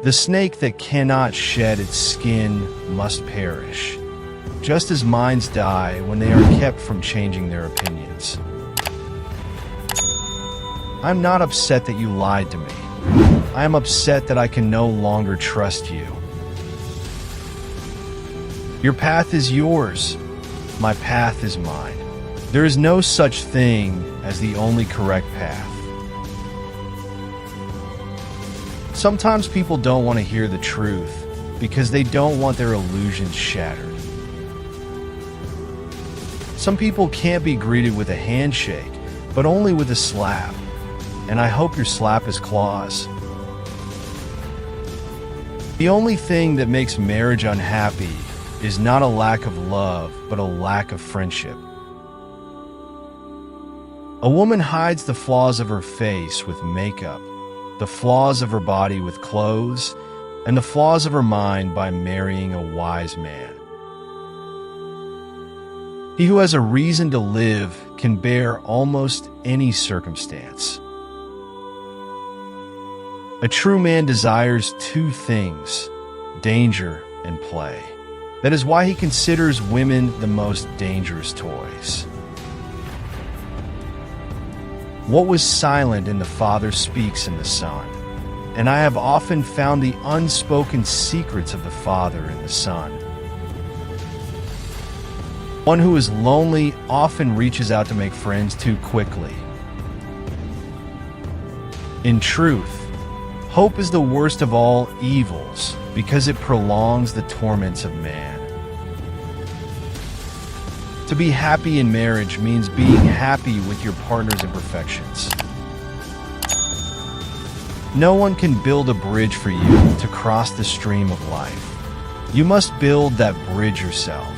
The snake that cannot shed its skin must perish, just as minds die when they are kept from changing their opinions. I'm not upset that you lied to me. I am upset that I can no longer trust you. Your path is yours. My path is mine. There is no such thing as the only correct path. Sometimes people don't want to hear the truth because they don't want their illusions shattered. Some people can't be greeted with a handshake, but only with a slap. And I hope your slap is claws. The only thing that makes marriage unhappy is not a lack of love, but a lack of friendship. A woman hides the flaws of her face with makeup, the flaws of her body with clothes, and the flaws of her mind by marrying a wise man. He who has a reason to live can bear almost any circumstance. A true man desires two things, danger and play. That is why he considers women the most dangerous toys. What was silent in the Father speaks in the Son, and I have often found the unspoken secrets of the Father in the Son. One who is lonely often reaches out to make friends too quickly. In truth, hope is the worst of all evils because it prolongs the torments of man. To be happy in marriage means being happy with your partner's imperfections. No one can build a bridge for you to cross the stream of life. You must build that bridge yourself.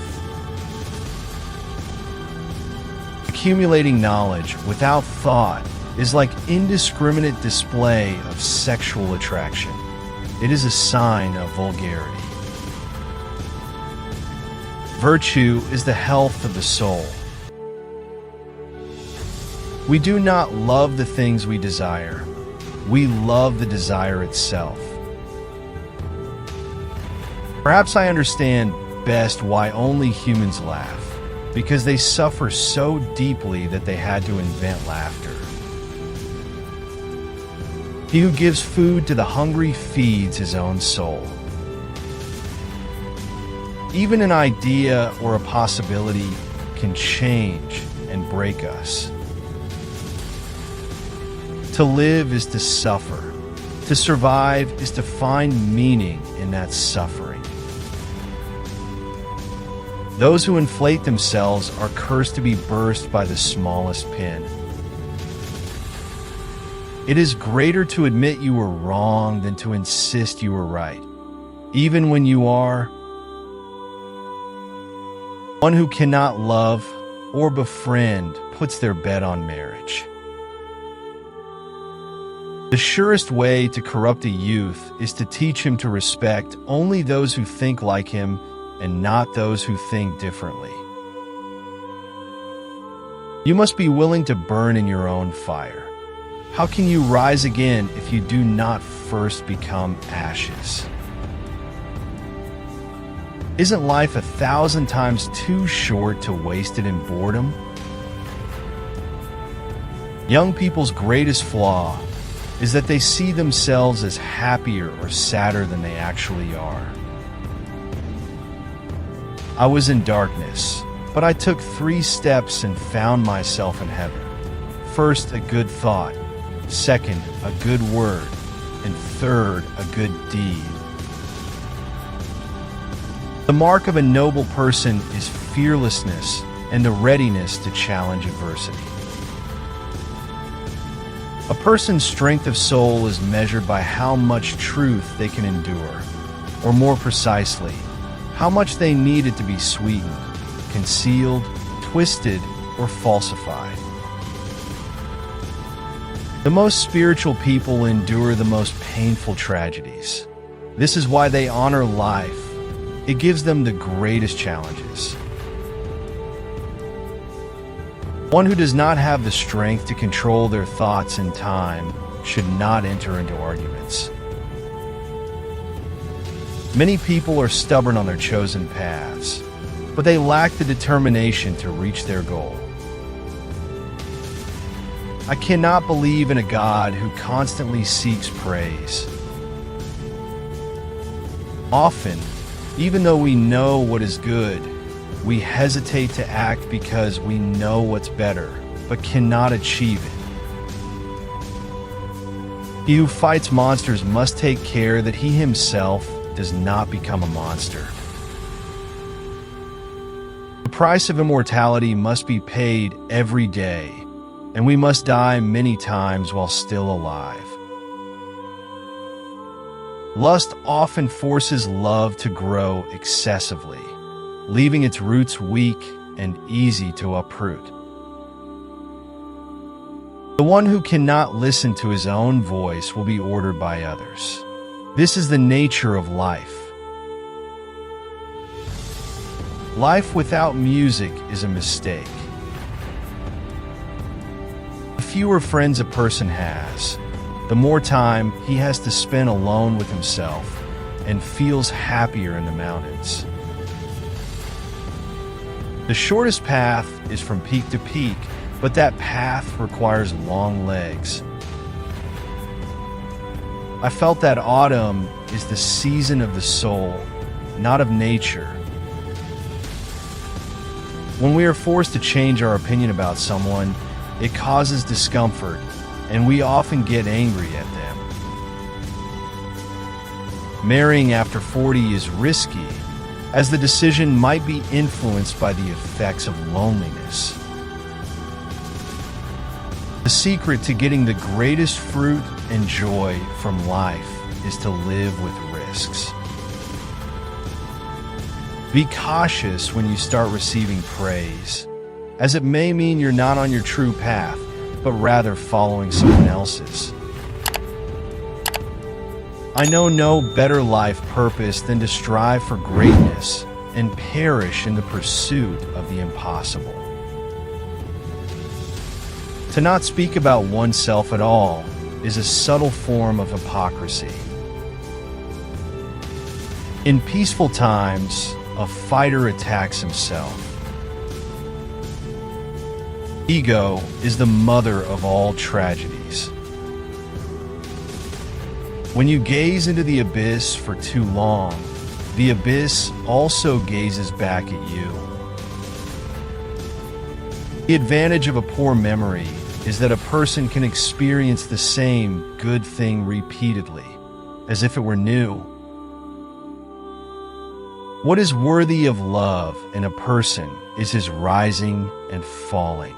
Accumulating knowledge without thought is like indiscriminate display of sexual attraction. It is a sign of vulgarity. Virtue is the health of the soul. We do not love the things we desire. We love the desire itself. Perhaps I understand best why only humans laugh, because they suffer so deeply that they had to invent laughter. He who gives food to the hungry feeds his own soul. Even an idea or a possibility can change and break us. To live is to suffer. To survive is to find meaning in that suffering. Those who inflate themselves are cursed to be burst by the smallest pin. It is greater to admit you were wrong than to insist you were right, even when you are. One who cannot love or befriend puts their bet on marriage. The surest way to corrupt a youth is to teach him to respect only those who think like him and not those who think differently. You must be willing to burn in your own fire. How can you rise again if you do not first become ashes? Isn't life 1,000 times too short to waste it in boredom? Young people's greatest flaw is that they see themselves as happier or sadder than they actually are. I was in darkness, but I took 3 steps and found myself in heaven. First, a good thought. Second, a good word. And third, a good deed. The mark of a noble person is fearlessness and the readiness to challenge adversity. A person's strength of soul is measured by how much truth they can endure, or more precisely, how much they need it to be sweetened, concealed, twisted, or falsified. The most spiritual people endure the most painful tragedies. This is why they honor life. It gives them the greatest challenges. One who does not have the strength to control their thoughts in time should not enter into arguments. Many people are stubborn on their chosen paths, but they lack the determination to reach their goal. I cannot believe in a God who constantly seeks praise. Often, even though we know what is good, we hesitate to act because we know what's better, but cannot achieve it. He who fights monsters must take care that he himself does not become a monster. The price of immortality must be paid every day, and we must die many times while still alive. Lust often forces love to grow excessively, leaving its roots weak and easy to uproot. The one who cannot listen to his own voice will be ordered by others. This is the nature of life. Life without music is a mistake. The fewer friends a person has, the more time he has to spend alone with himself and feels happier in the mountains. The shortest path is from peak to peak, but that path requires long legs. I felt that autumn is the season of the soul, not of nature. When we are forced to change our opinion about someone, it causes discomfort, and we often get angry at them. Marrying after 40 is risky, as the decision might be influenced by the effects of loneliness. The secret to getting the greatest fruit and joy from life is to live with risks. Be cautious when you start receiving praise, as it may mean you're not on your true path, but rather following someone else's. I know no better life purpose than to strive for greatness and perish in the pursuit of the impossible. To not speak about oneself at all is a subtle form of hypocrisy. In peaceful times, a fighter attacks himself. Ego is the mother of all tragedies. When you gaze into the abyss for too long, the abyss also gazes back at you. The advantage of a poor memory is that a person can experience the same good thing repeatedly, as if it were new. What is worthy of love in a person is his rising and falling.